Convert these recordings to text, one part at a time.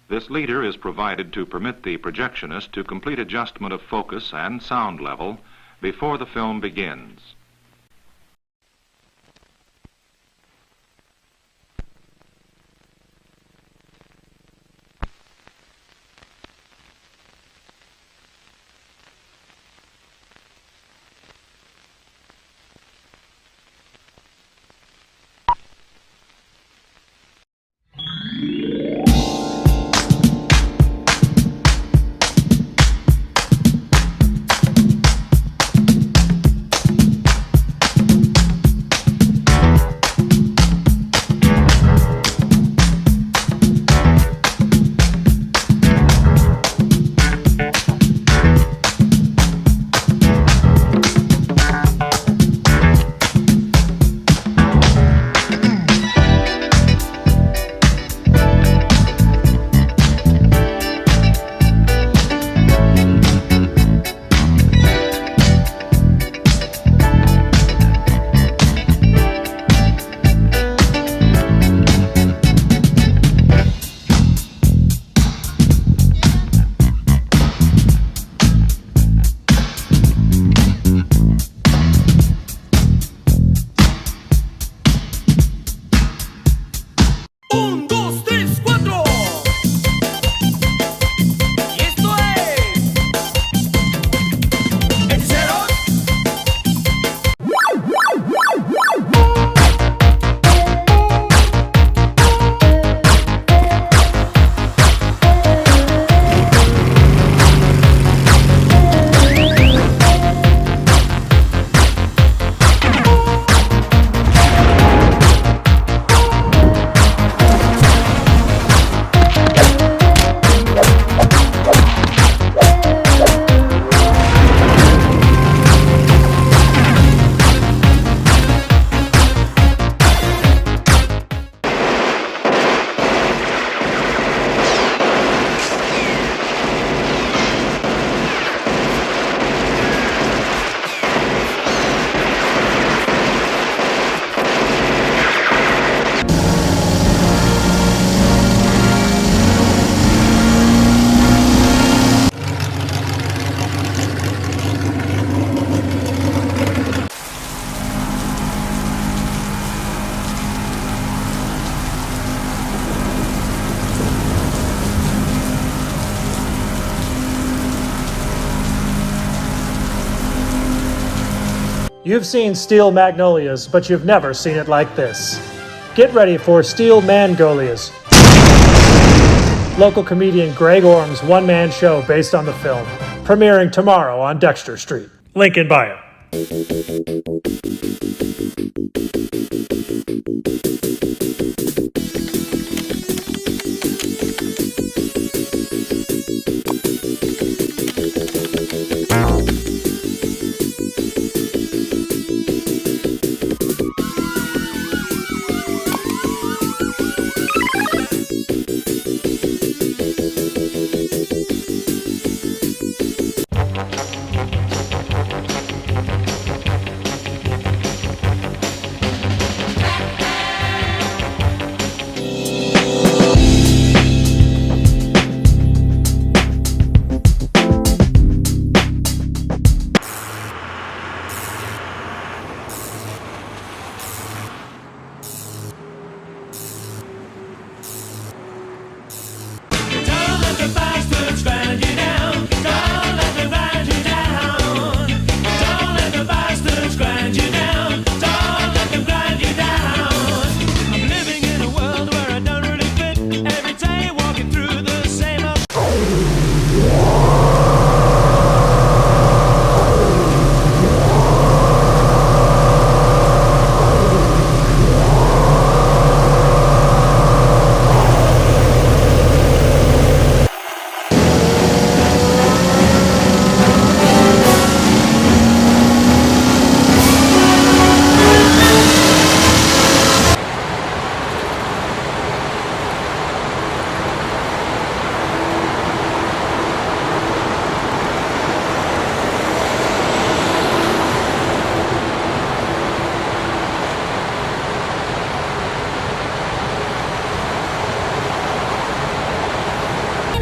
This leader is provided to permit the projectionist to complete adjustment of focus and sound level before the film begins. You've seen Steel Magnolias, but you've never seen it like this. Get ready for Steel Mangolias, local comedian Greg Orm's one-man show based on the film, premiering tomorrow on Dexter Street. Link in bio.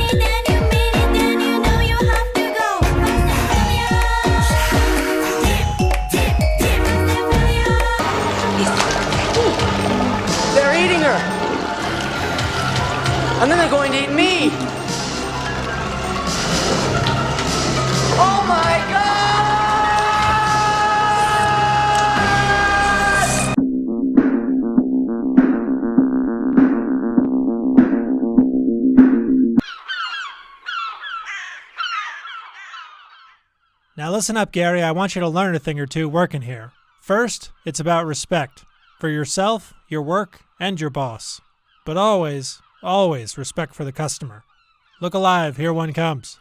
it, then you mean it, then you know you have to go. They're eating her! And then they're going to eat me! Oh my God! Now listen up, Gary. I want you to learn a thing or two working here. First, it's about respect. For yourself, your work, and your boss. But always, always respect for the customer. Look alive, here one comes.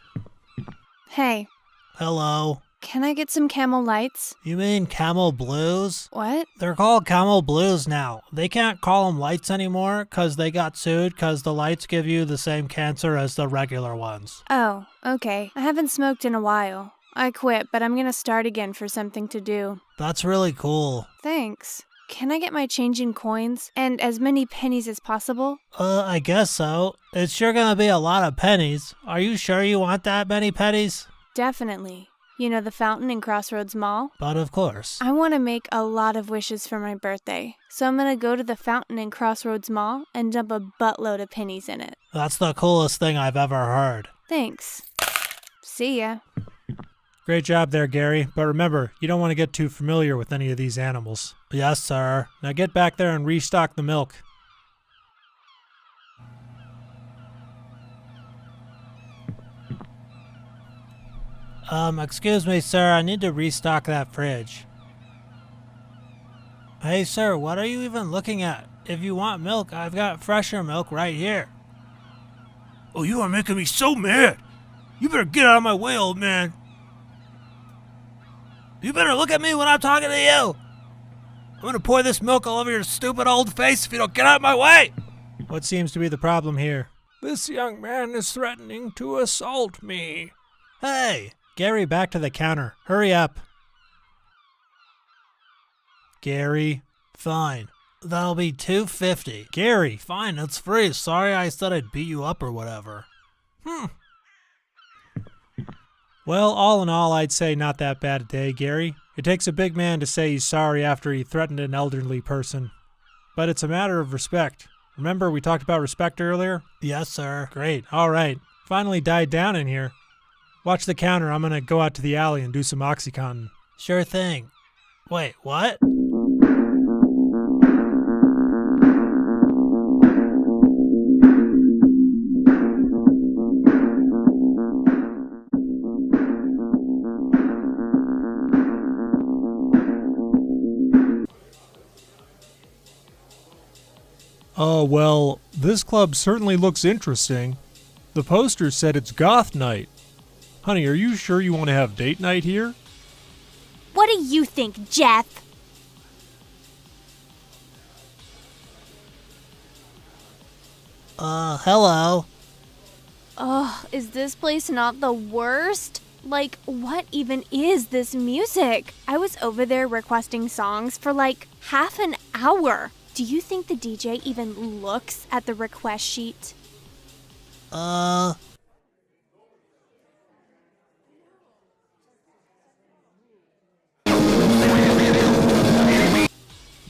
Hey, Hello. can I get some Camel Lights? You mean Camel Blues? What? They're called Camel Blues now. They can't call them lights anymore because they got sued because the lights give you the same cancer as the regular ones. Oh, okay. I haven't smoked in a while. I quit, but I'm gonna start again for something to do. That's really cool. Thanks. Can I get my change in coins and as many pennies as possible? I guess so. It's sure gonna be a lot of pennies. Are you sure you want that many pennies? Definitely. You know the fountain in Crossroads Mall? But of course. I want to make a lot of wishes for my birthday, so I'm gonna go to the fountain in Crossroads Mall and dump a buttload of pennies in it. That's the coolest thing I've ever heard. Thanks. See ya. Great job there, Gary. But remember, you don't want to get too familiar with any of these animals. Yes, sir. Now get back there and restock the milk. Excuse me, sir. I need to restock that fridge. Hey, sir, what are you even looking at? If you want milk, I've got fresher milk right here. Oh, you are making me so mad. You better get out of my way, old man. You better look at me when I'm talking to you. I'm gonna pour this milk all over your stupid old face if you don't get out of my way. What seems to be the problem here? This young man is threatening to assault me. Hey, Gary, back to the counter. Hurry up. Gary, fine. That'll be $2.50. Gary, fine, it's free. Sorry I said I'd beat you up or whatever. Well, all in all, I'd say not that bad a day, Gary. It takes a big man to say he's sorry after he threatened an elderly person. But it's a matter of respect. Remember we talked about respect earlier? Yes, sir. Great. All right. Finally died down in here. Watch the counter. I'm gonna go out to the alley and do some OxyContin. Sure thing. Wait, what? Oh, well, this club certainly looks interesting. The poster said it's goth night. Honey, are you sure you want to have date night here? What do you think, Jeff? Hello. Ugh, is this place not the worst? Like, what even is this music? I was over there requesting songs for like half an hour. Do you think the DJ even looks at the request sheet?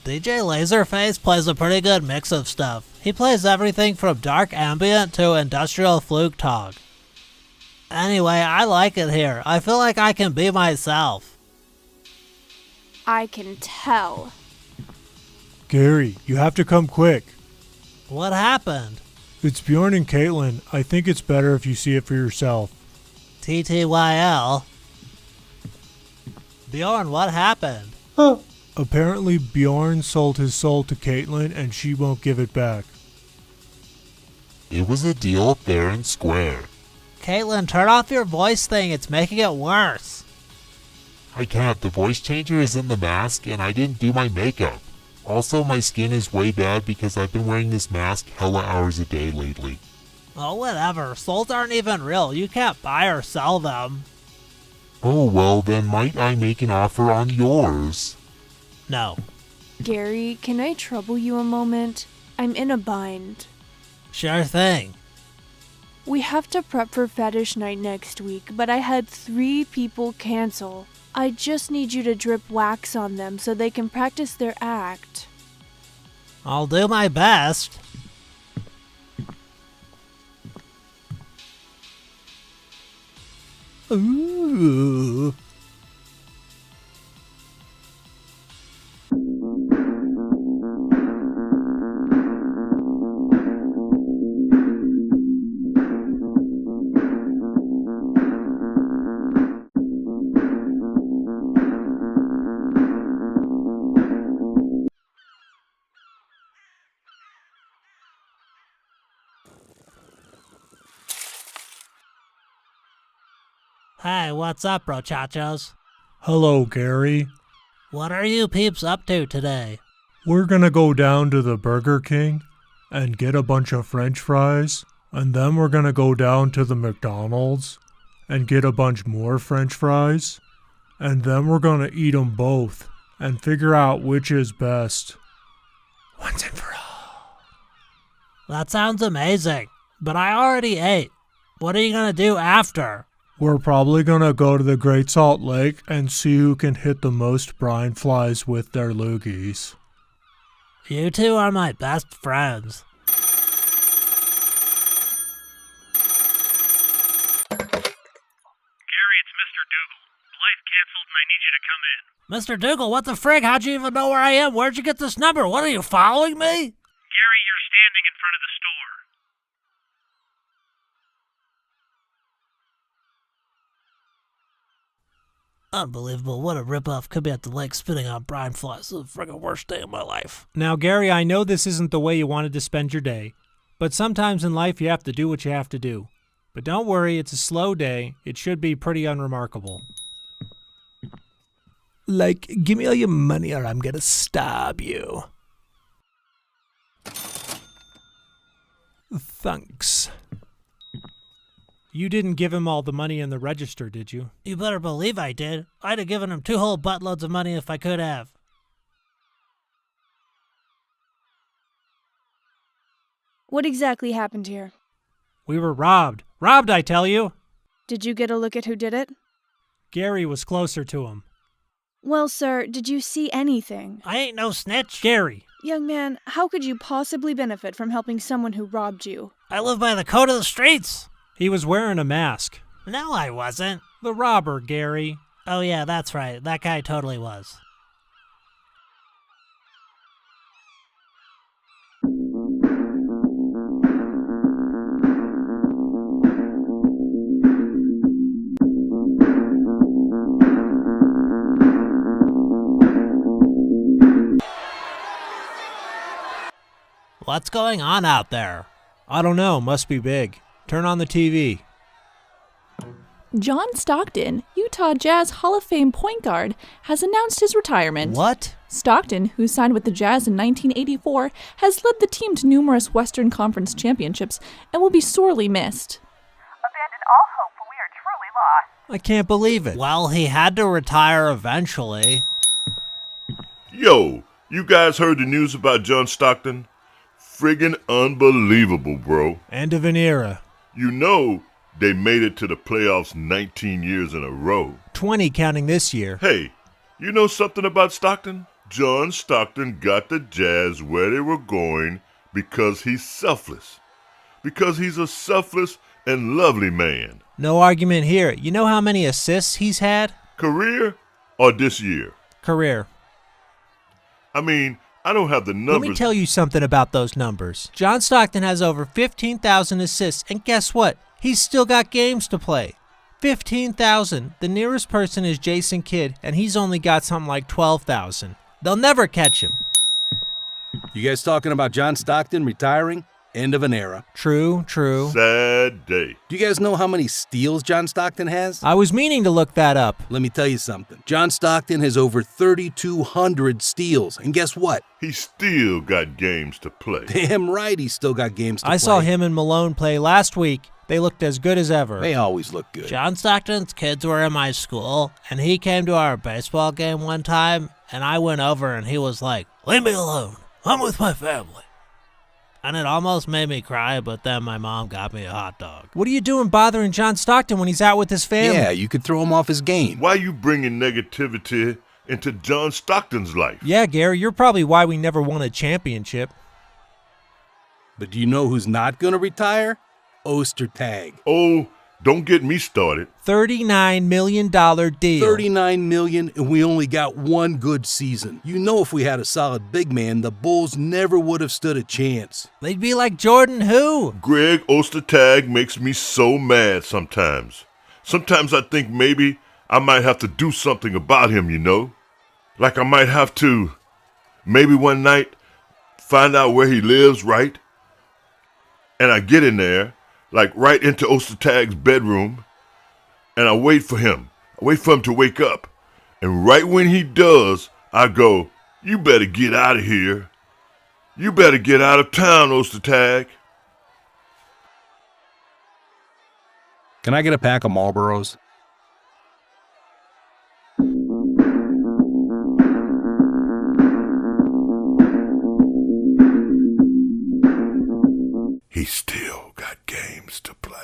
DJ Laserface plays a pretty good mix of stuff. He plays everything from dark ambient to industrial fluke talk. Anyway, I like it here. I feel like I can be myself. I can tell. Gary, you have to come quick. What happened? It's Bjorn and Caitlin. I think it's better if you see it for yourself. TTYL. Bjorn, what happened? Apparently Bjorn sold his soul to Caitlin and she won't give it back. It was a deal fair and square. Caitlin, turn off your voice thing. It's making it worse. I can't. The voice changer is in the mask and I didn't do my makeup. Also, my skin is way bad because I've been wearing this mask hella hours a day lately. Oh, whatever. Souls aren't even real. You can't buy or sell them. Oh, well, then might I make an offer on yours? No. Gary, can I trouble you a moment? I'm in a bind. Sure thing. We have to prep for fetish night next week, but I had 3 people cancel. I just need you to drip wax on them so they can practice their act. I'll do my best. Ooh. Hey, what's up, brochachos? Hello, Gary. What are you peeps up to today? We're gonna go down to the Burger King and get a bunch of French fries, and then we're gonna go down to the McDonald's and get a bunch more French fries, and then we're gonna eat them both and figure out which is best. Once and for all. That sounds amazing, but I already ate. What are you gonna do after? We're probably gonna go to the Great Salt Lake and see who can hit the most brine flies with their loogies. You two are my best friends. Gary, it's Mr. Dougal. Blythe canceled and I need you to come in. Mr. Dougal, what the frig? How'd you even know where I am? Where'd you get this number? What are you, following me? Gary, you're standing in front of the store. Unbelievable. What a ripoff. Could be at the lake spitting out brine flies. This is the friggin' worst day of my life. Now, Gary, I know this isn't the way you wanted to spend your day, but sometimes in life you have to do what you have to do. But don't worry, it's a slow day. It should be pretty unremarkable. Like, give me all your money or I'm gonna stab you. Thanks. You didn't give him all the money in the register, did you? You better believe I did. I'd have given him 2 whole buttloads of money if I could have. What exactly happened here? We were robbed. Robbed, I tell you! Did you get a look at who did it? Gary was closer to him. Well, sir, did you see anything? I ain't no snitch. Gary! Young man, how could you possibly benefit from helping someone who robbed you? I live by the code of the streets. He was wearing a mask. No, I wasn't. The robber, Gary. Oh yeah, that's right. That guy totally was. What's going on out there? I don't know. Must be big. Turn on the TV. John Stockton, Utah Jazz Hall of Fame point guard, has announced his retirement. What? Stockton, who signed with the Jazz in 1984, has led the team to numerous Western Conference championships and will be sorely missed. Abandon all hope, for we are truly lost. I can't believe it. Well, he had to retire eventually. Yo, you guys heard the news about John Stockton? Friggin' unbelievable, bro. End of an era. You know they made it to the playoffs 19 years in a row. 20 counting this year. Hey, you know something about Stockton? John Stockton got the Jazz where they were going because he's selfless. Because he's a selfless and lovely man. No argument here. You know how many assists he's had? Career or this year? Career. I mean, I don't have the numbers. Let me tell you something about those numbers. John Stockton has over 15,000 assists, and guess what? He's still got games to play. 15,000. The nearest person is Jason Kidd, and he's only got something like 12,000. They'll never catch him. You guys talking about John Stockton retiring? End of an era. True. Sad day. Do you guys know how many steals John Stockton has? I was meaning to look that up. Let me tell you something. John Stockton has over 3,200 steals, and guess what? He still got games to play. Damn right he's still got games to play. I saw him and Malone play last week. They looked as good as ever. They always look good. John Stockton's kids were in my school, and he came to our baseball game one time, and I went over and he was like, "Leave me alone. I'm with my family." and it almost made me cry, but then my mom got me a hot dog. What are you doing bothering John Stockton when he's out with his family? Yeah, you could throw him off his game. Why you bringing negativity into John Stockton's life? Yeah, Gary, you're probably why we never won a championship. But do you know who's not going to retire? Ostertag. Oh, don't get me started. $39 million deal. $39 million, and we only got one good season. You know, if we had a solid big man, the Bulls never would have stood a chance. They'd be like Jordan who? Greg Ostertag makes me so mad sometimes. Sometimes I think maybe I might have to do something about him, you know? Like I might have to, maybe one night, find out where he lives, right? And I get in there, like right into Ostertag's bedroom, and I wait for him. I wait for him to wake up. And right when he does, I go, "You better get out of here. You better get out of town, Ostertag." Can I get a pack of Marlboros? He's still got games to play.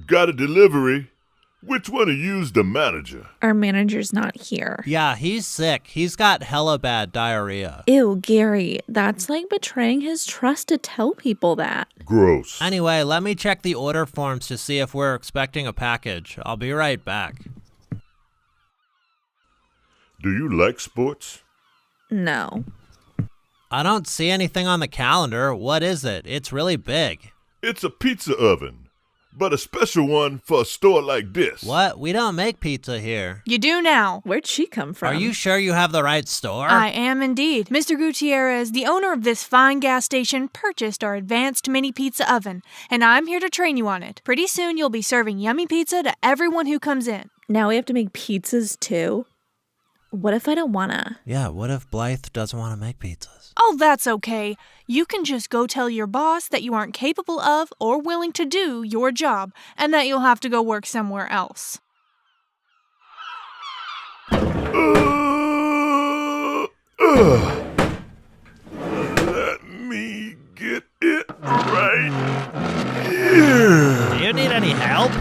Got a delivery. Which one of you's the manager? Our manager's not here. Yeah, he's sick. He's got hella bad diarrhea. Ew, Gary, that's like betraying his trust to tell people that. Gross. Anyway, let me check the order forms to see if we're expecting a package. I'll be right back. Do you like sports? No. I don't see anything on the calendar. What is it? It's really big. It's a pizza oven, but a special one for a store like this. What? We don't make pizza here. You do now. Where'd she come from? Are you sure you have the right store? I am indeed. Mr. Gutierrez, the owner of this fine gas station, purchased our advanced mini pizza oven, and I'm here to train you on it. Pretty soon you'll be serving yummy pizza to everyone who comes in. Now we have to make pizzas too? What if I don't wanna? Yeah, what if Blythe doesn't want to make pizzas? Oh, that's okay. You can just go tell your boss that you aren't capable of or willing to do your job, and that you'll have to go work somewhere else. Let me get it right here. Do you need any help?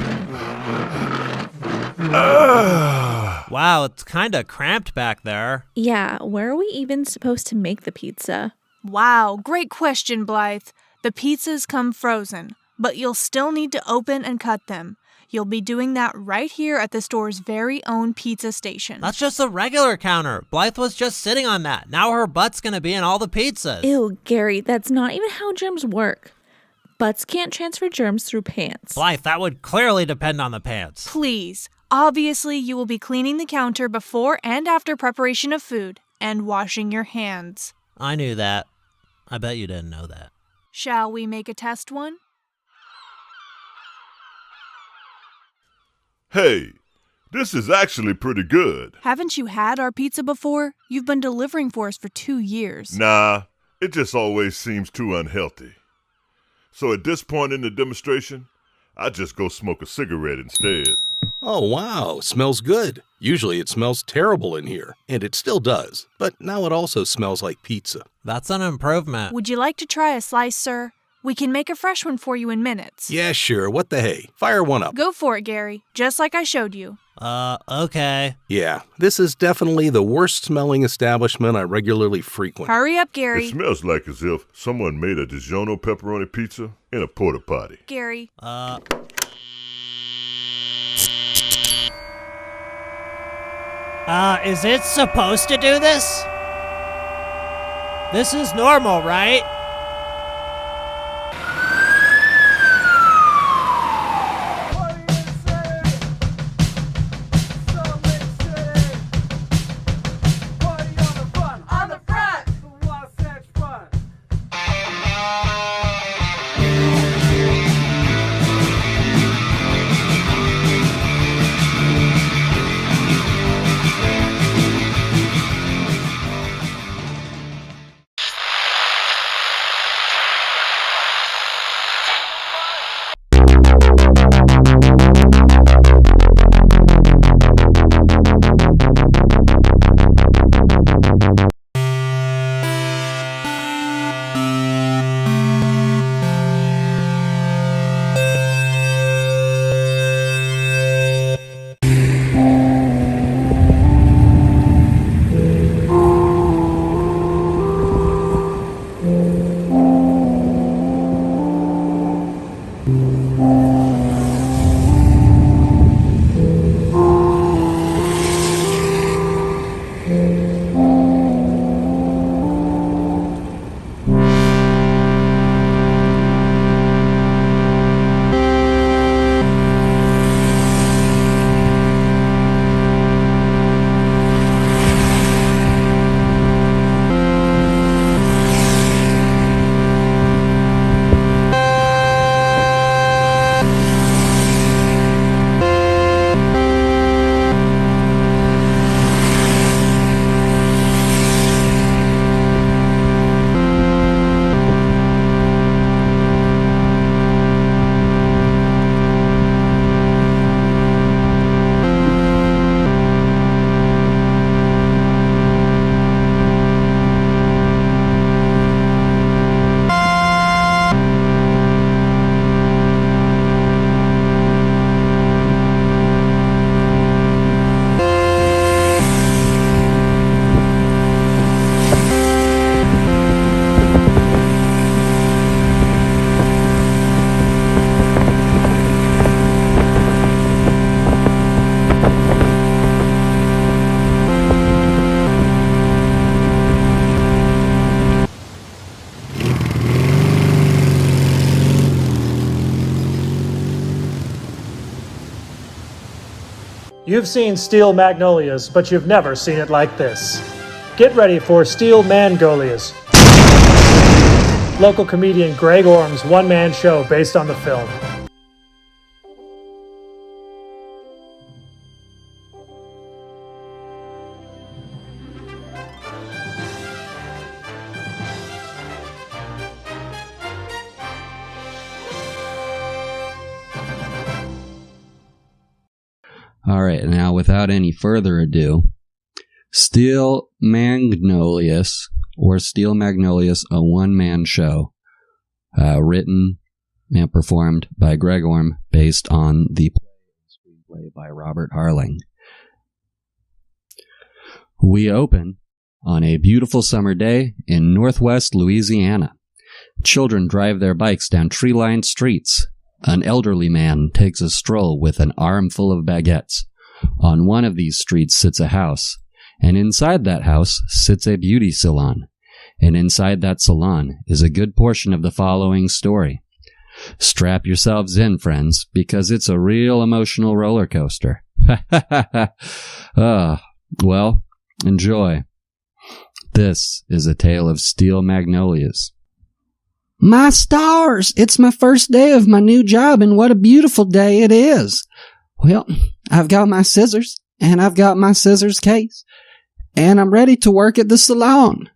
Wow, it's kind of cramped back there. Yeah, where are we even supposed to make the pizza? Wow, great question, Blythe. The pizzas come frozen, but you'll still need to open and cut them. You'll be doing that right here at the store's very own pizza station. That's just a regular counter. Blythe was just sitting on that. Now her butt's gonna be in all the pizzas. Ew, Gary, that's not even how germs work. Butts can't transfer germs through pants. Blythe, that would clearly depend on the pants. Please. Obviously, you will be cleaning the counter before and after preparation of food and washing your hands. I knew that. I bet you didn't know that. Shall we make a test one? Hey, this is actually pretty good. Haven't you had our pizza before? You've been delivering for us for 2 years. Nah, it just always seems too unhealthy. So at this point in the demonstration, I just go smoke a cigarette instead. Oh, wow, smells good. Usually it smells terrible in here, and it still does. But now it also smells like pizza. That's an improvement. Would you like to try a slice, sir? We can make a fresh one for you in minutes. Yeah, sure, what the hey. Fire one up. Go for it, Gary, just like I showed you. Okay. Yeah, this is definitely the worst smelling establishment I regularly frequent. Hurry up, Gary. It smells like as if someone made a DiGiorno pepperoni pizza in a porta potty. Gary. Is it supposed to do this? This is normal, right? You've seen Steel Magnolias, but you've never seen it like this. Get ready for Steel Mangolias. Local comedian Greg Orm's one-man show based on the film. All right, now without any further ado, Steel Magnolias, or Steel Magnolias, a one-man show, written and performed by Greg Orm, based on the screenplay by Robert Harling. We open on a beautiful summer day in northwest Louisiana. Children drive their bikes down tree-lined streets. An elderly man takes a stroll with an armful of baguettes. On one of these streets sits a house, and inside that house sits a beauty salon. And inside that salon is a good portion of the following story. Strap yourselves in, friends, because it's a real emotional roller coaster. Well, enjoy. This is a tale of Steel Magnolias. My stars! It's my first day of my new job, and what a beautiful day it is. Well, I've got my scissors, and I've got my scissors case, and I'm ready to work at the salon.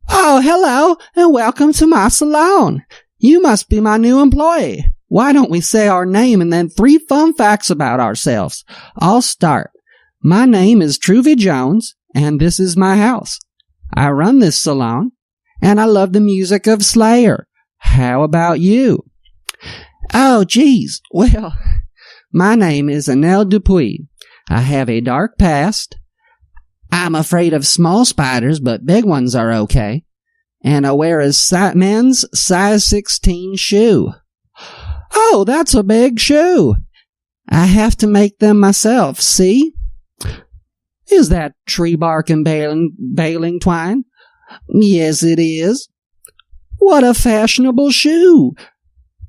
Oh, hello, and welcome to my salon. You must be my new employee. Why don't we say our name and then 3 fun facts about ourselves? I'll start. My name is Truvy Jones, and this is my house. I run this salon, and I love the music of Slayer. How about you? Oh, geez. Well, my name is Anel Dupuis. I have a dark past. I'm afraid of small spiders, but big ones are okay. And I wear a men's size 16 shoe. Oh, that's a big shoe. I have to make them myself, see? Is that tree bark and baling twine? Yes, it is. What a fashionable shoe.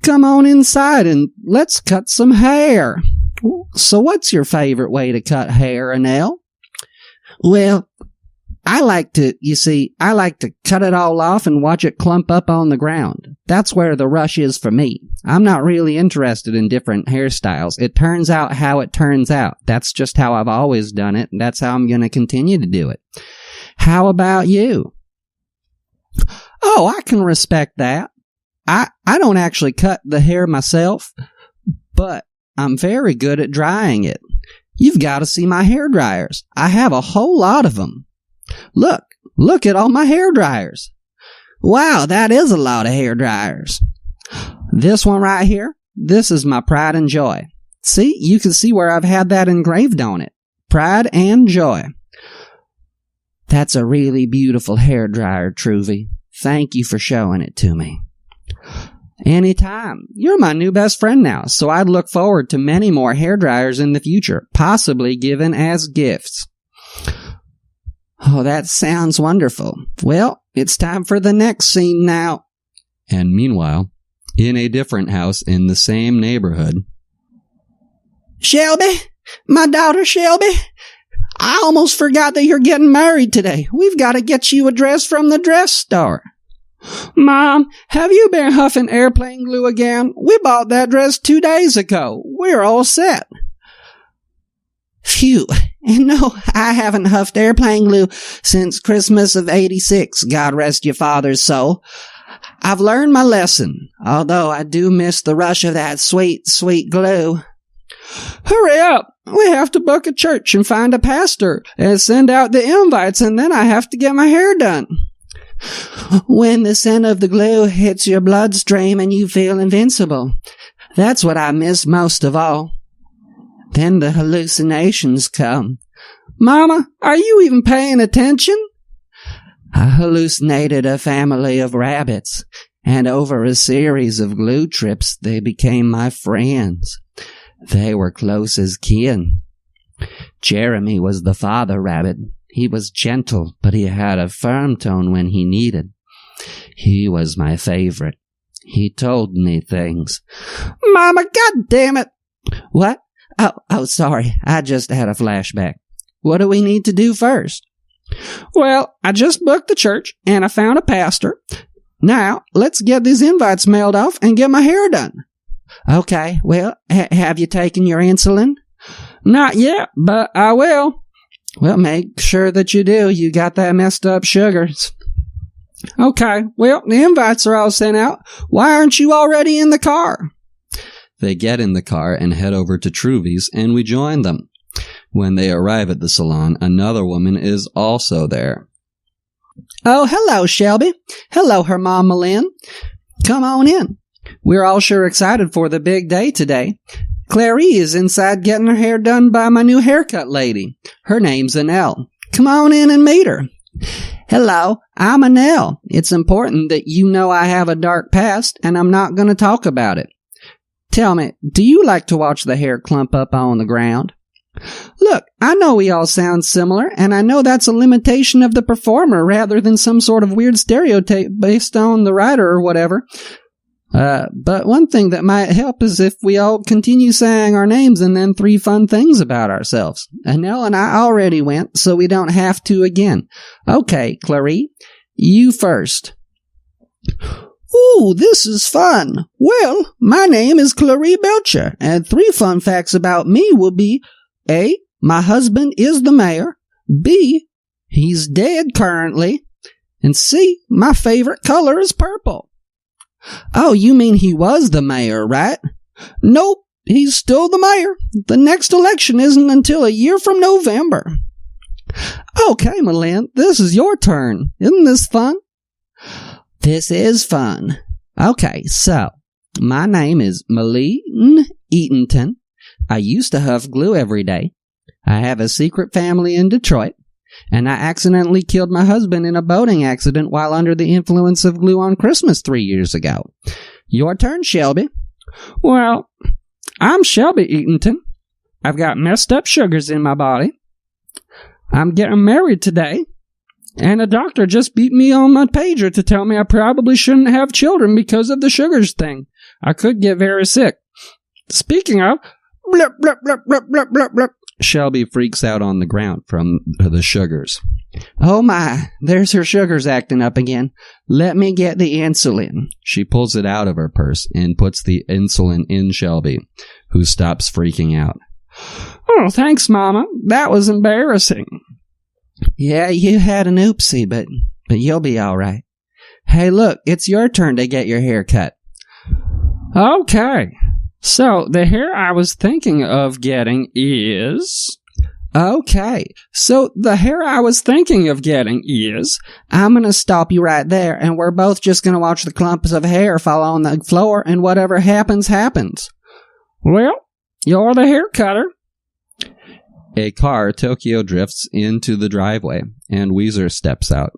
Come on inside and let's cut some hair. So what's your favorite way to cut hair, Anel? Well, I like to cut it all off and watch it clump up on the ground. That's where the rush is for me. I'm not really interested in different hairstyles. It turns out how it turns out. That's just how I've always done it, and that's how I'm going to continue to do it. How about you? Oh, I can respect that. I don't actually cut the hair myself, but I'm very good at drying it. You've got to see my hair dryers. I have a whole lot of them. Look at all my hair dryers. Wow, that is a lot of hair dryers. This one right here, this is my pride and joy. See, you can see where I've had that engraved on it. Pride and joy. That's a really beautiful hair dryer, Truvy. Thank you for showing it to me. Anytime. You're my new best friend now, so I'd look forward to many more hair dryers in the future, possibly given as gifts. Oh, that sounds wonderful. Well, it's time for the next scene now. And meanwhile, in a different house in the same neighborhood. Shelby, my daughter Shelby, I almost forgot that you're getting married today. We've got to get you a dress from the dress store. Mom, have you been huffing airplane glue again? We bought that dress 2 days ago. We're all set. Phew. And no, I haven't huffed airplane glue since Christmas of '86, God rest your father's soul. I've learned my lesson, although I do miss the rush of that sweet, sweet glue. Hurry up! We have to book a church and find a pastor and send out the invites, and then I have to get my hair done. When the scent of the glue hits your bloodstream and you feel invincible. That's what I miss most of all. Then the hallucinations come. Mama, are you even paying attention? I hallucinated a family of rabbits, and over a series of glue trips they became my friends. They were close as kin. Jeremy was the father rabbit. He was gentle, but he had a firm tone when he needed. He was my favorite. He told me things. Mama, God damn it! What? Oh, sorry. I just had a flashback. What do we need to do first? Well, I just booked the church, and I found a pastor. Now, let's get these invites mailed off and get my hair done. Okay, well, have you taken your insulin? Not yet, but I will. Well, make sure that you do. You got that messed up sugars. Okay, well, the invites are all sent out. Why aren't you already in the car? They get in the car and head over to Truvy's, and we join them. When they arrive at the salon, another woman is also there. Oh, hello, Shelby. Hello, her mom, Malin. Come on in. We're all sure excited for the big day today. Clary is inside getting her hair done by my new haircut lady. Her name's Annelle. Come on in and meet her. Hello, I'm Annelle. It's important that you know I have a dark past, and I'm not going to talk about it. Tell me, do you like to watch the hair clump up on the ground? Look, I know we all sound similar, and I know that's a limitation of the performer rather than some sort of weird stereotype based on the writer or whatever. But one thing that might help is if we all continue saying our names and then 3 fun things about ourselves. Annelle and I already went, so we don't have to again. Okay, Clary, you first. Ooh, this is fun. Well, my name is Clary Belcher, and 3 fun facts about me will be: A, my husband is the mayor. B, he's dead currently. And C, my favorite color is purple. Oh, you mean he was the mayor, right? Nope, he's still the mayor. The next election isn't until a year from November. Okay, Malin, this is your turn. Isn't this fun? This is fun. Okay, so, my name is Malin Eatonton. I used to huff glue every day. I have a secret family in Detroit, and I accidentally killed my husband in a boating accident while under the influence of glue on Christmas 3 years ago. Your turn, Shelby. Well, I'm Shelby Eatonton. I've got messed up sugars in my body. I'm getting married today, and a doctor just beat me on my pager to tell me I probably shouldn't have children because of the sugars thing. I could get very sick. Speaking of, blip, blip, blip, blip, blip, blip, blip. Shelby freaks out on the ground from the sugars. Oh my, there's her sugars acting up again. Let me get the insulin. She pulls it out of her purse and puts the insulin in Shelby, who stops freaking out. Oh, thanks, Mama. That was embarrassing. Yeah, you had an oopsie, but you'll be all right. Hey, look, it's your turn to get your hair cut. Okay. So, the hair I was thinking of getting is... Okay, so the hair I was thinking of getting is... I'm going to stop you right there, and we're both just going to watch the clumps of hair fall on the floor, and whatever happens, happens. Well, you're the hair cutter. A car Tokyo drifts into the driveway, and Weezer steps out.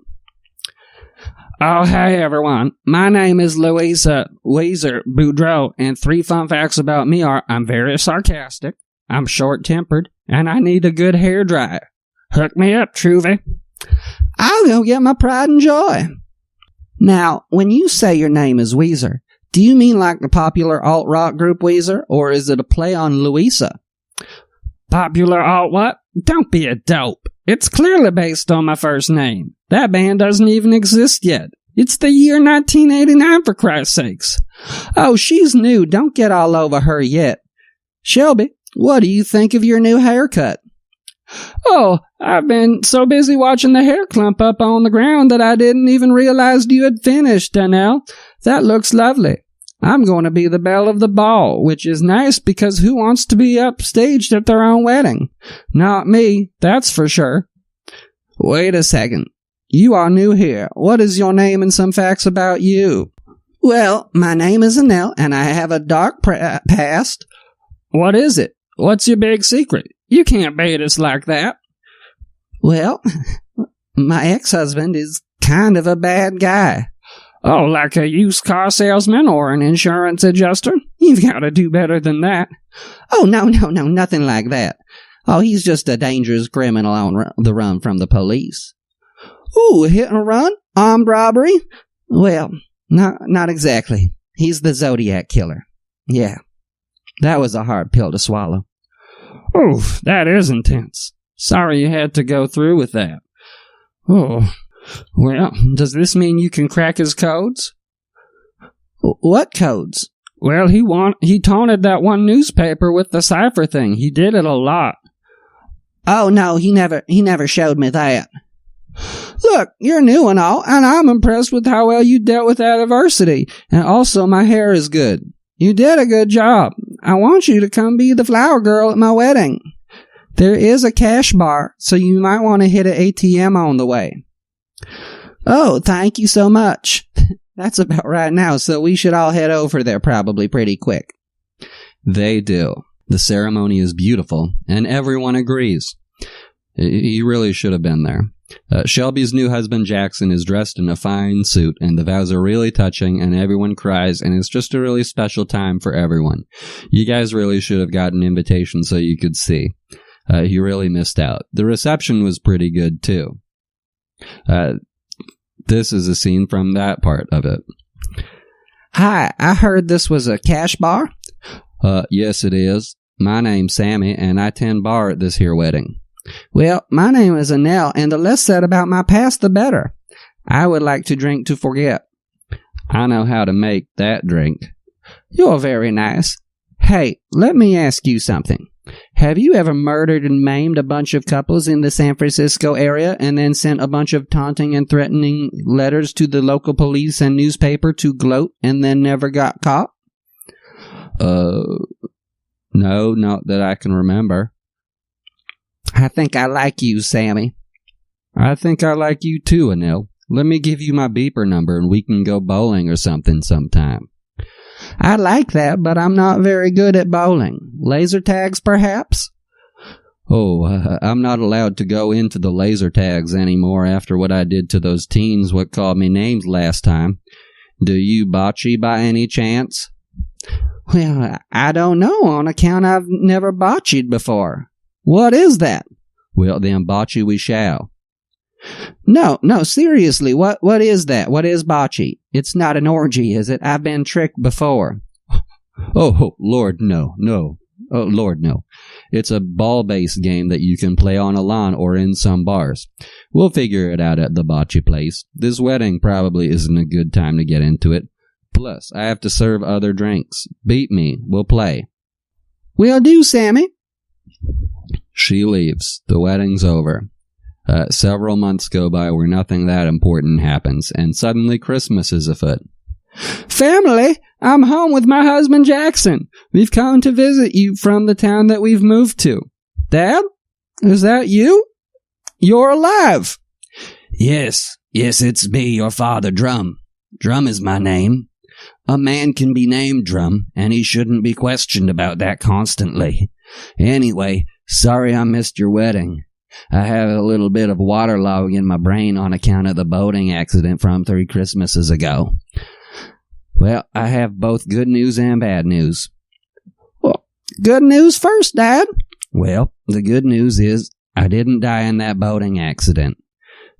Oh, hey, everyone. My name is Louisa Weezer Boudreaux, and 3 fun facts about me are I'm very sarcastic, I'm short-tempered, and I need a good hair dryer. Hook me up, Truvy. I'll go get my pride and joy. Now, when you say your name is Weezer, do you mean like the popular alt-rock group Weezer, or is it a play on Louisa? Popular alt-what? Don't be a dope. It's clearly based on my first name. That band doesn't even exist yet. It's the year 1989, for Christ's sakes. Oh, she's new. Don't get all over her yet. Shelby, what do you think of your new haircut? Oh, I've been so busy watching the hair clump up on the ground that I didn't even realize you had finished, Annelle. That looks lovely. I'm going to be the belle of the ball, which is nice because who wants to be upstaged at their own wedding? Not me, that's for sure. Wait a second. You are new here. What is your name and some facts about you? Well, my name is Annelle, and I have a dark past. What is it? What's your big secret? You can't bait us like that. Well, my ex-husband is kind of a bad guy. Oh, like a used car salesman or an insurance adjuster? You've got to do better than that. Oh, no, nothing like that. Oh, he's just a dangerous criminal on the run from the police. Ooh, hit and run? Armed robbery? Well, not exactly. He's the Zodiac killer. Yeah, that was a hard pill to swallow. Oof, that is intense. Sorry you had to go through with that. Oh, well, does this mean you can crack his codes? What codes? Well, he taunted that one newspaper with the cipher thing. He did it a lot. Oh, no, he never showed me that. Look, you're new and all, and I'm impressed with how well you dealt with adversity. And also, my hair is good. You did a good job. I want you to come be the flower girl at my wedding. There is a cash bar, so you might want to hit an ATM on the way. Oh, thank you so much. That's about right now, so we should all head over there probably pretty quick. They do. The ceremony is beautiful, and everyone agrees. You really should have been there. Shelby's new husband, Jackson, is dressed in a fine suit, and the vows are really touching, and everyone cries, and it's just a really special time for everyone. You guys really should have gotten an invitation so you could see. You really missed out. The reception was pretty good, too. This is a scene from that part of it. Hi, I heard this was a cash bar? Yes, it is. My name's Sammy, and I tend bar at this here wedding. Well, my name is Annelle, and the less said about my past, the better. I would like to drink to forget. I know how to make that drink. You're very nice. Hey, let me ask you something. Have you ever murdered and maimed a bunch of couples in the San Francisco area and then sent a bunch of taunting and threatening letters to the local police and newspaper to gloat and then never got caught? No, not that I can remember. I think I like you, Sammy. I think I like you too, Anil. Let me give you my beeper number and we can go bowling or something sometime. I like that, but I'm not very good at bowling. Laser tags, perhaps? Oh, I'm not allowed to go into the laser tags anymore after what I did to those teens what called me names last time. Do you bocce by any chance? Well, I don't know on account I've never bocceed before. What is that? Well, then bocce we shall. No, seriously, what is that? What is bocce? It's not an orgy, is it? I've been tricked before. Oh, Lord, no. Oh, Lord, no. It's a ball-based game that you can play on a lawn or in some bars. We'll figure it out at the bocce place. This wedding probably isn't a good time to get into it. Plus, I have to serve other drinks. Beat me. We'll play. Will do, Sammy. She leaves. The wedding's over. Several months go by where nothing that important happens, and suddenly Christmas is afoot. Family, I'm home with my husband Jackson. We've come to visit you from the town that we've moved to. Dad? Is that you? You're alive. Yes, it's me, your father, Drum. Drum is my name. A man can be named Drum, and he shouldn't be questioned about that constantly. Anyway, sorry I missed your wedding. I have a little bit of waterlog in my brain on account of the boating accident from 3 Christmases ago. Well, I have both good news and bad news. Well, good news first, Dad. Well, the good news is I didn't die in that boating accident.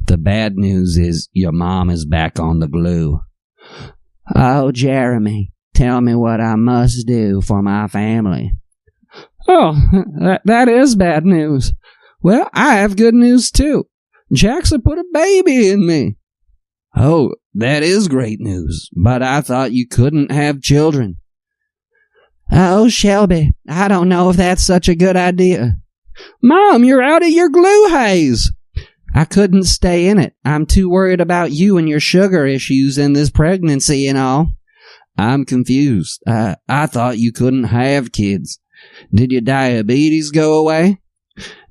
The bad news is your mom is back on the glue. Oh, Jeremy, tell me what I must do for my family. Oh, that is bad news. Well, I have good news, too. Jackson put a baby in me. Oh, that is great news, but I thought you couldn't have children. Oh, Shelby, I don't know if that's such a good idea. Mom, you're out of your glue haze. I couldn't stay in it. I'm too worried about you and your sugar issues and this pregnancy and all. I'm confused. I thought you couldn't have kids. Did your diabetes go away?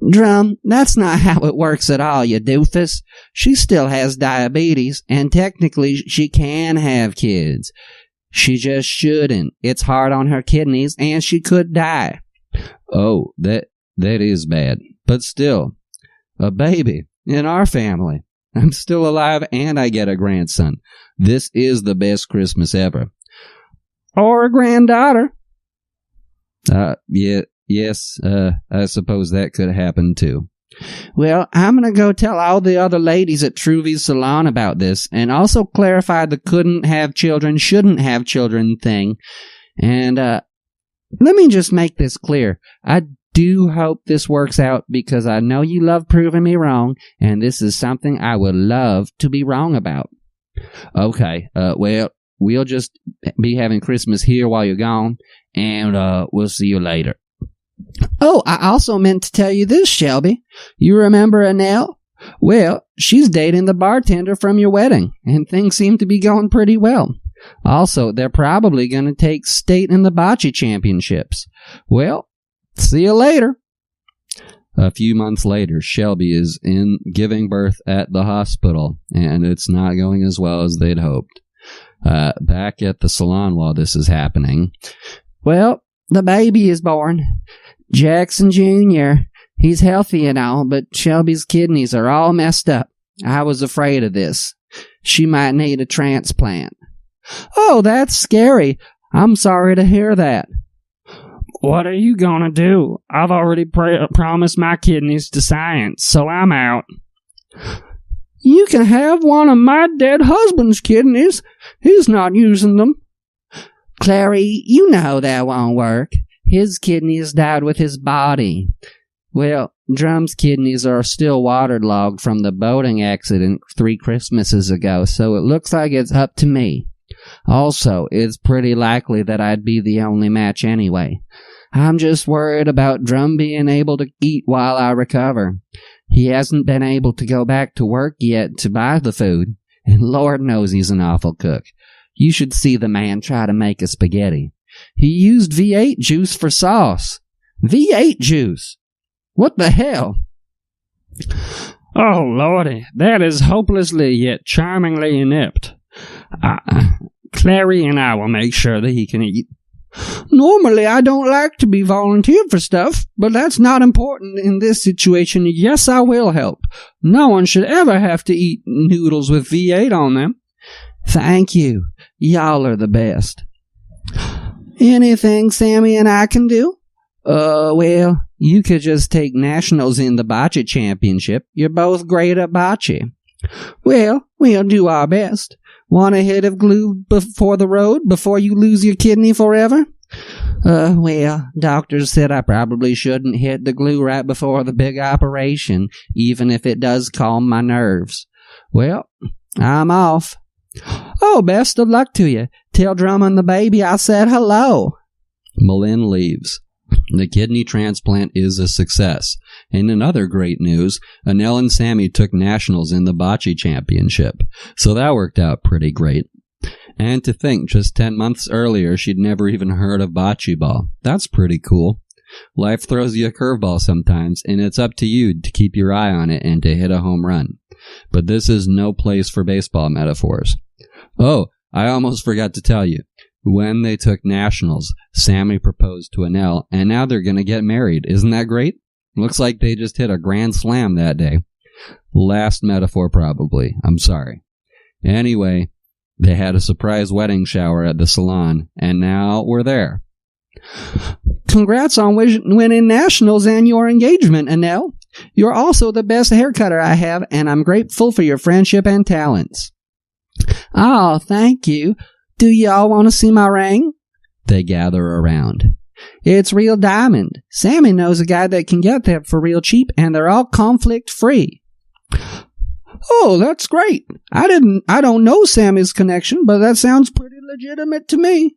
Drum, that's not how it works at all, you doofus. She still has diabetes, and technically she can have kids. She just shouldn't. It's hard on her kidneys, and she could die. Oh, that is bad. But still, a baby in our family. I'm still alive, and I get a grandson. This is the best Christmas ever. Or a granddaughter. Yes, I suppose that could happen too. Well, I'm going to go tell all the other ladies at Truvy's salon about this, and also clarify the couldn't have children, shouldn't have children thing. And, let me just make this clear. I do hope this works out because I know you love proving me wrong, and this is something I would love to be wrong about. Okay, well, we'll just be having Christmas here while you're gone, and we'll see you later. Oh, I also meant to tell you this, Shelby. You remember Annelle? Well, she's dating the bartender from your wedding, and things seem to be going pretty well. Also, they're probably going to take state in the bocce championships. Well, see you later. A few months later, Shelby is in giving birth at the hospital, and it's not going as well as they'd hoped. Back at the salon while this is happening. Well, the baby is born. Jackson Jr. He's healthy and all, but Shelby's kidneys are all messed up. I was afraid of this. She might need a transplant. Oh, that's scary. I'm sorry to hear that. What are you gonna do? I've already promised my kidneys to science, so I'm out. You can have one of my dead husband's kidneys. He's not using them. Clary, you know that won't work. His kidneys died with his body. Well, Drum's kidneys are still waterlogged from the boating accident 3 Christmases ago, so it looks like it's up to me. Also, it's pretty likely that I'd be the only match anyway. I'm just worried about Drum being able to eat while I recover. He hasn't been able to go back to work yet to buy the food, and Lord knows he's an awful cook. You should see the man try to make a spaghetti. He used V8 juice for sauce. V8 juice! What the hell? Oh, Lordy, that is hopelessly yet charmingly inept. Clary and I will make sure that he can eat. Normally, I don't like to be volunteered for stuff, but that's not important in this situation. Yes, I will help. No one should ever have to eat noodles with V8 on them. Thank you. Y'all are the best. Anything Sammy and I can do? Well, you could just take nationals in the bocce championship. You're both great at bocce. Well, we'll do our best. Want a hit of glue before the road, before you lose your kidney forever? Well, doctors said I probably shouldn't hit the glue right before the big operation, even if it does calm my nerves. Well, I'm off. Oh, best of luck to you. Tell Drum and the baby I said hello. Malin leaves. The kidney transplant is a success. And in other great news, Annelle and Sammy took nationals in the bocce championship, so that worked out pretty great. And to think, just 10 months earlier, she'd never even heard of bocce ball. That's pretty cool. Life throws you a curveball sometimes, and it's up to you to keep your eye on it and to hit a home run. But this is no place for baseball metaphors. Oh, I almost forgot to tell you. When they took nationals, Sammy proposed to Annelle, and now they're going to get married. Isn't that great? Looks like they just hit a grand slam that day. Last metaphor, probably. I'm sorry. Anyway, they had a surprise wedding shower at the salon, and now we're there. Congrats on winning nationals and your engagement, Annelle. You're also the best haircutter I have, and I'm grateful for your friendship and talents. Oh, thank you. Do y'all want to see my ring? They gather around. It's real diamond. Sammy knows a guy that can get that for real cheap, and they're all conflict-free. Oh, that's great. I don't know Sammy's connection, but that sounds pretty legitimate to me.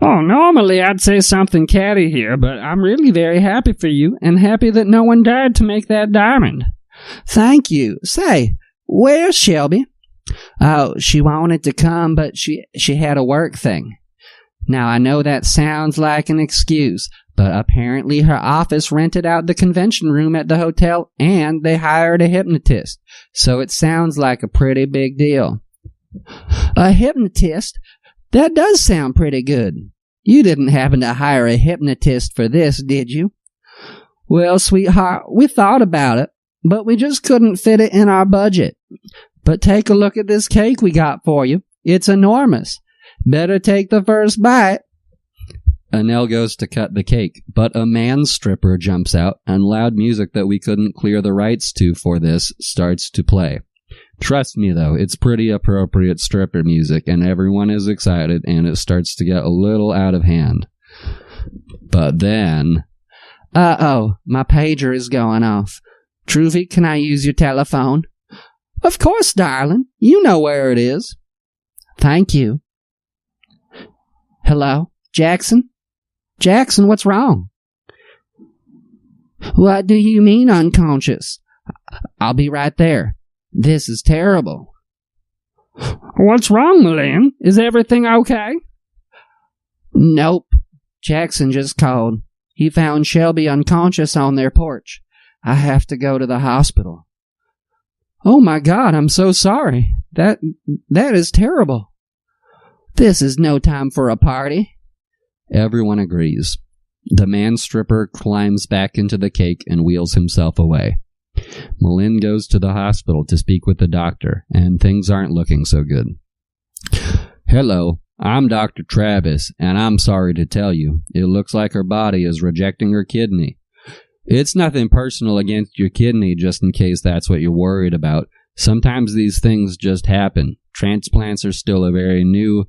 Oh, normally I'd say something catty here, but I'm really very happy for you, and happy that no one died to make that diamond. Thank you. Say, where's Shelby? Oh, she wanted to come, but she had a work thing. Now, I know that sounds like an excuse, but apparently her office rented out the convention room at the hotel, and they hired a hypnotist, so it sounds like a pretty big deal. A hypnotist? That does sound pretty good. You didn't happen to hire a hypnotist for this, did you? Well, sweetheart, we thought about it, but we just couldn't fit it in our budget. But take a look at this cake we got for you. It's enormous. Better take the first bite. Annelle goes to cut the cake, but a man stripper jumps out, and loud music that we couldn't clear the rights to for this starts to play. Trust me, though, it's pretty appropriate stripper music, and everyone is excited, and it starts to get a little out of hand. But then, Uh-oh, my pager is going off. Truvy, can I use your telephone? Of course, darling. You know where it is. Thank you. Hello? Jackson? Jackson, what's wrong? What do you mean unconscious? I'll be right there. This is terrible. What's wrong, Milan? Is everything okay? Nope. Jackson just called. He found Shelby unconscious on their porch. I have to go to the hospital. Oh my God, I'm so sorry. That is terrible. This is no time for a party. Everyone agrees. The man stripper climbs back into the cake and wheels himself away. Malin goes to the hospital to speak with the doctor, and things aren't looking so good. Hello, I'm Dr. Travis, and I'm sorry to tell you, it looks like her body is rejecting her kidney. It's nothing personal against your kidney, just in case that's what you're worried about. Sometimes these things just happen. Transplants are still a very new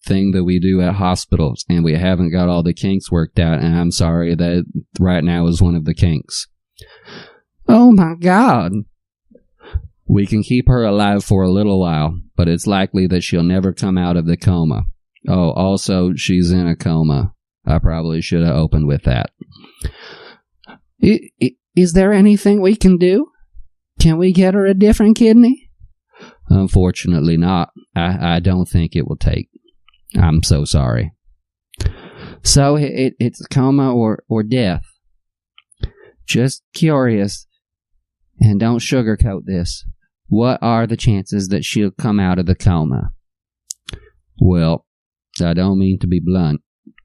thing that we do at hospitals, and we haven't got all the kinks worked out, and I'm sorry that right now is one of the kinks. Oh my God. We can keep her alive for a little while, but it's likely that she'll never come out of the coma. Oh, also, she's in a coma. I probably should have opened with that. Is there anything we can do? Can we get her a different kidney? Unfortunately not. I don't think it will take. I'm so sorry. So it's a coma or death. Just curious. And don't sugarcoat this. What are the chances that she'll come out of the coma? Well, I don't mean to be blunt,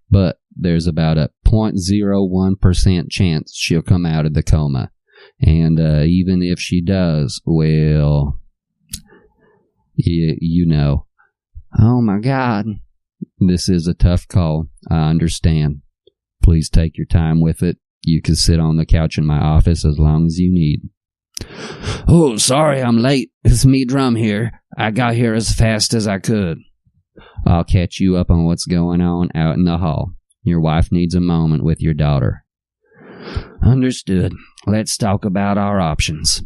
but there's about a 0.01% chance she'll come out of the coma. And even if she does, well, you know. Oh my God. This is a tough call. I understand. Please take your time with it. You can sit on the couch in my office as long as you need. Oh, sorry I'm late. It's me, Drum, here. I got here as fast as I could. I'll catch you up on what's going on out in the hall. Your wife needs a moment with your daughter. Understood. Let's talk about our options.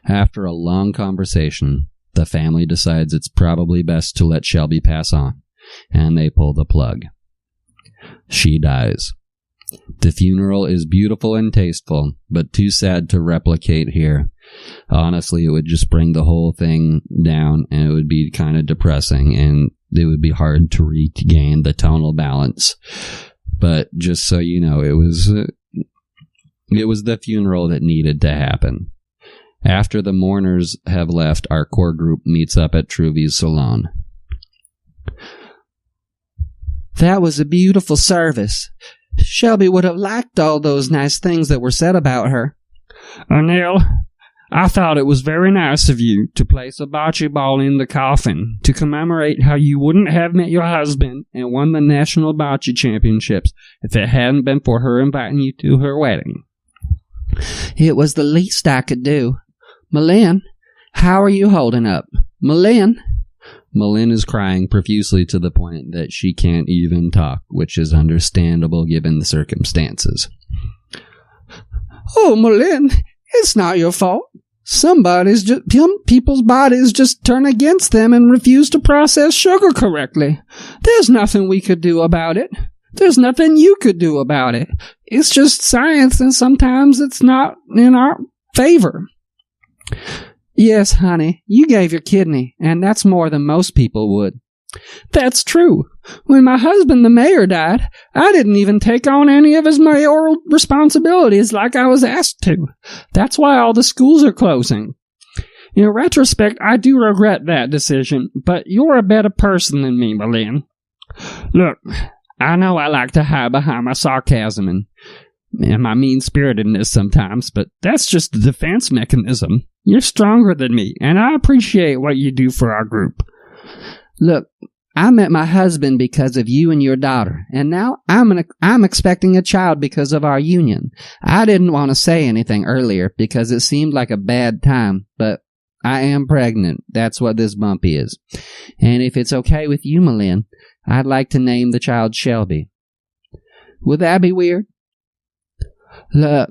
After a long conversation, the family decides it's probably best to let Shelby pass on, and they pull the plug. She dies. The funeral is beautiful and tasteful, but too sad to replicate here. Honestly, it would just bring the whole thing down, and it would be kind of depressing, and it would be hard to regain the tonal balance. But just so you know, it was the funeral that needed to happen. After the mourners have left, our core group meets up at Truvy's salon. That was a beautiful service. Shelby would have liked all those nice things that were said about her. O'Neill, I thought it was very nice of you to place a bocce ball in the coffin to commemorate how you wouldn't have met your husband and won the national bocce championships if it hadn't been for her inviting you to her wedding. It was the least I could do. Malin, how are you holding up? Malin? Malin is crying profusely to the point that she can't even talk, which is understandable given the circumstances. Oh, Malin, it's not your fault. People's bodies just turn against them and refuse to process sugar correctly. There's nothing we could do about it. There's nothing you could do about it. It's just science, and sometimes it's not in our favor. Yes, honey, you gave your kidney, and that's more than most people would. That's true. When my husband, the mayor, died, I didn't even take on any of his mayoral responsibilities like I was asked to. That's why all the schools are closing. In retrospect, I do regret that decision, but you're a better person than me, Malin. Look, I know I like to hide behind my sarcasm and my mean-spiritedness sometimes, but that's just a defense mechanism. You're stronger than me, and I appreciate what you do for our group. Look, I met my husband because of you and your daughter, and now I'm expecting a child because of our union. I didn't want to say anything earlier because it seemed like a bad time, but I am pregnant. That's what this bump is. And if it's okay with you, Malin, I'd like to name the child Shelby. Would that be weird? Look,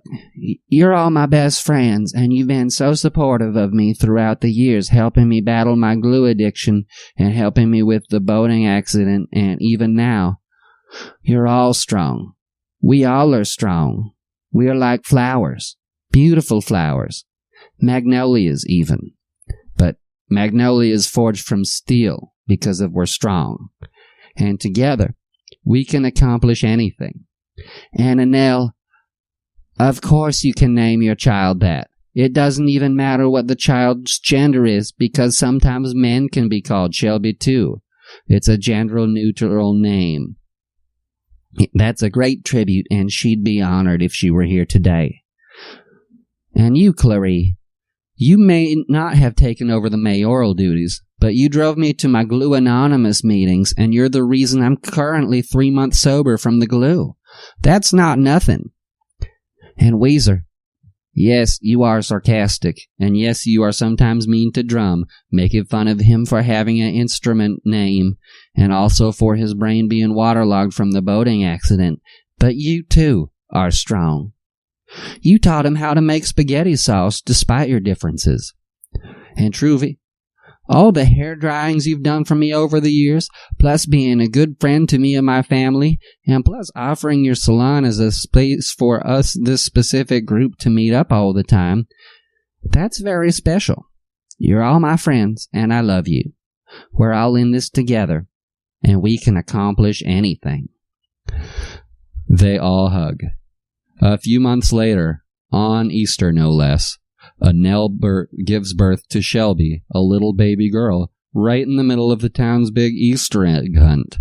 you're all my best friends, and you've been so supportive of me throughout the years, helping me battle my glue addiction and helping me with the boating accident, and even now. You're all strong. We all are strong. We are like flowers, beautiful flowers, magnolias even. But magnolias forged from steel because we're strong. And together, we can accomplish anything. And Annelle, of course you can name your child that. It doesn't even matter what the child's gender is, because sometimes men can be called Shelby too. It's a gender-neutral name. That's a great tribute, and she'd be honored if she were here today. And you, Clary, you may not have taken over the mayoral duties, but you drove me to my Glue Anonymous meetings, and you're the reason I'm currently 3 months sober from the glue. That's not nothing. And Weezer, yes, you are sarcastic, and yes, you are sometimes mean to Drum, making fun of him for having an instrument name, and also for his brain being waterlogged from the boating accident, but you, too, are strong. You taught him how to make spaghetti sauce despite your differences. And Truvy, all the hair dryings you've done for me over the years, plus being a good friend to me and my family, and plus offering your salon as a space for us, this specific group, to meet up all the time, that's very special. You're all my friends, and I love you. We're all in this together, and we can accomplish anything. They all hug. A few months later, on Easter no less, Annelle gives birth to Shelby, a little baby girl, right in the middle of the town's big Easter egg hunt.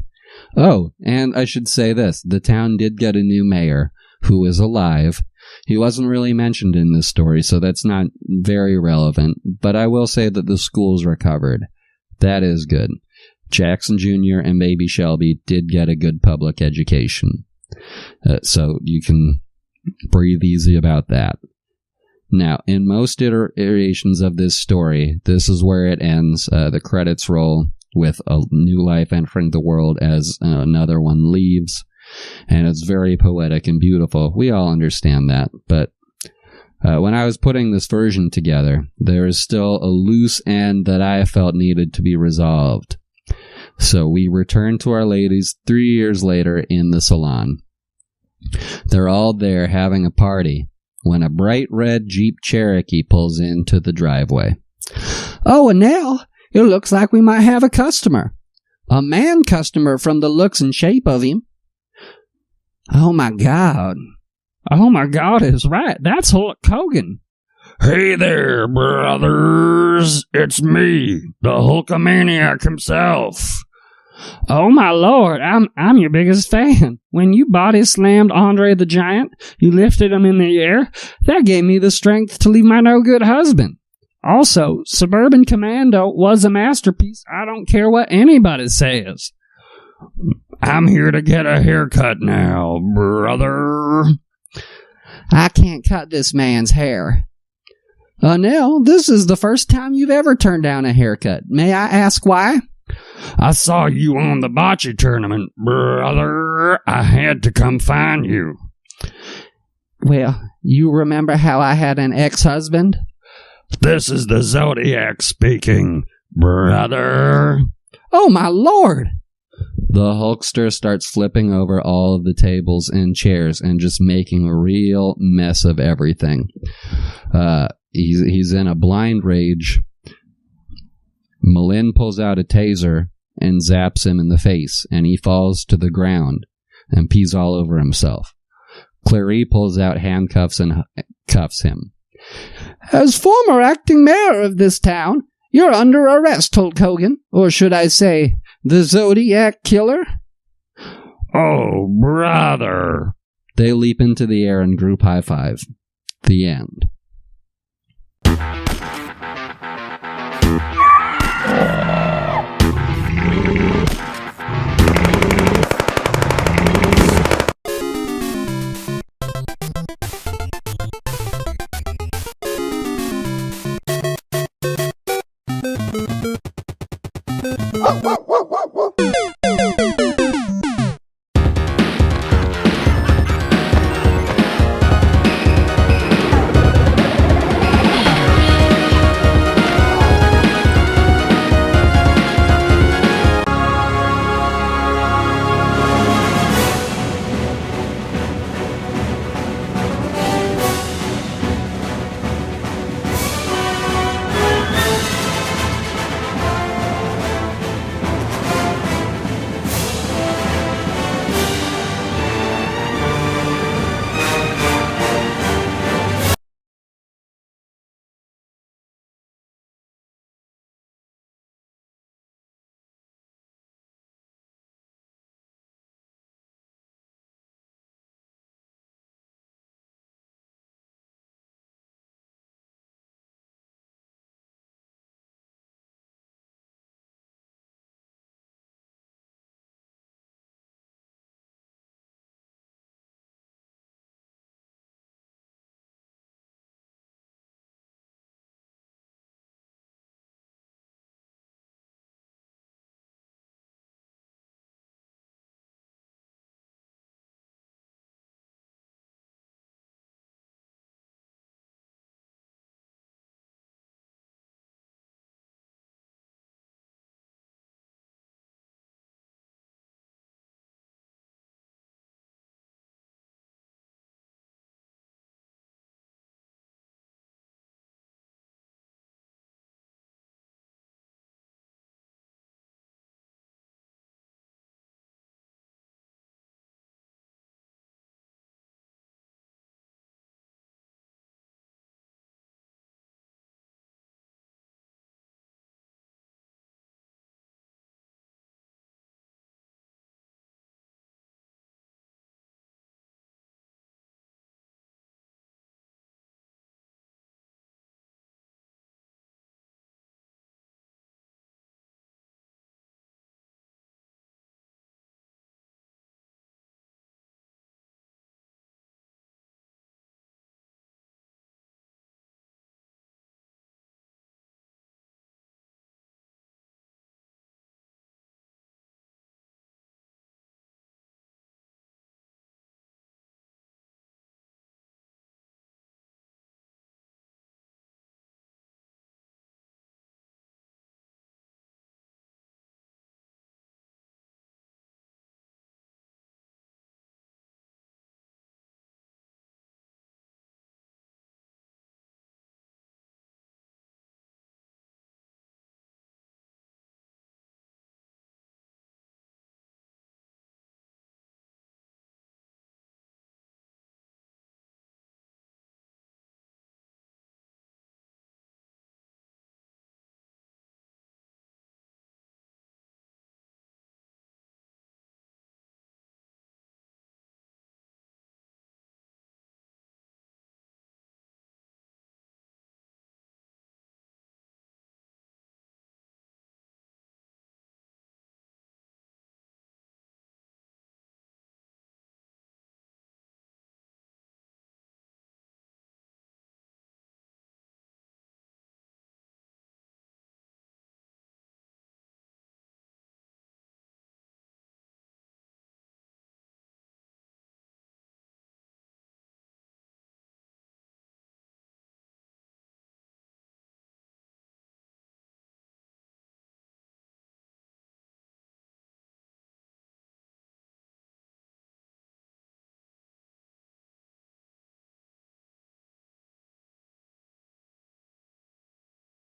Oh, and I should say this, the town did get a new mayor, who is alive. He wasn't really mentioned in this story, so that's not very relevant, but I will say that the school's recovered. That is good. Jackson Jr. and baby Shelby did get a good public education. So you can breathe easy about that. Now, in most iterations of this story, this is where it ends. The credits roll with a new life entering the world as another one leaves. And it's very poetic and beautiful. We all understand that. But when I was putting this version together, there is still a loose end that I felt needed to be resolved. So we return to our ladies 3 years later in the salon. They're all there having a party when a bright red Jeep Cherokee pulls into the driveway. Oh, Annelle, it looks like we might have a customer. A man customer from the looks and shape of him. Oh, my God. Oh, my God is right. That's Hulk Hogan. Hey there, brothers. It's me, the Hulkamaniac himself. Oh, my Lord, I'm your biggest fan. When you body slammed Andre the Giant, you lifted him in the air. That gave me the strength to leave my no-good husband. Also, Suburban Commando was a masterpiece. I don't care what anybody says. I'm here to get a haircut now, brother. I can't cut this man's hair. Annelle, this is the first time you've ever turned down a haircut. May I ask why? I saw you on the bocce tournament, brother. I had to come find you. Well, you remember how I had an ex-husband? This is the Zodiac speaking, brother. Oh, my Lord! The Hulkster starts flipping over all of the tables and chairs and just making a real mess of everything. He's in a blind rage. Malin pulls out a taser and zaps him in the face, and he falls to the ground and pees all over himself. Clary pulls out handcuffs and cuffs him. As former acting mayor of this town, you're under arrest, Hulk Hogan. Or should I say, the Zodiac Killer? Oh, brother. They leap into the air and group high five. The end.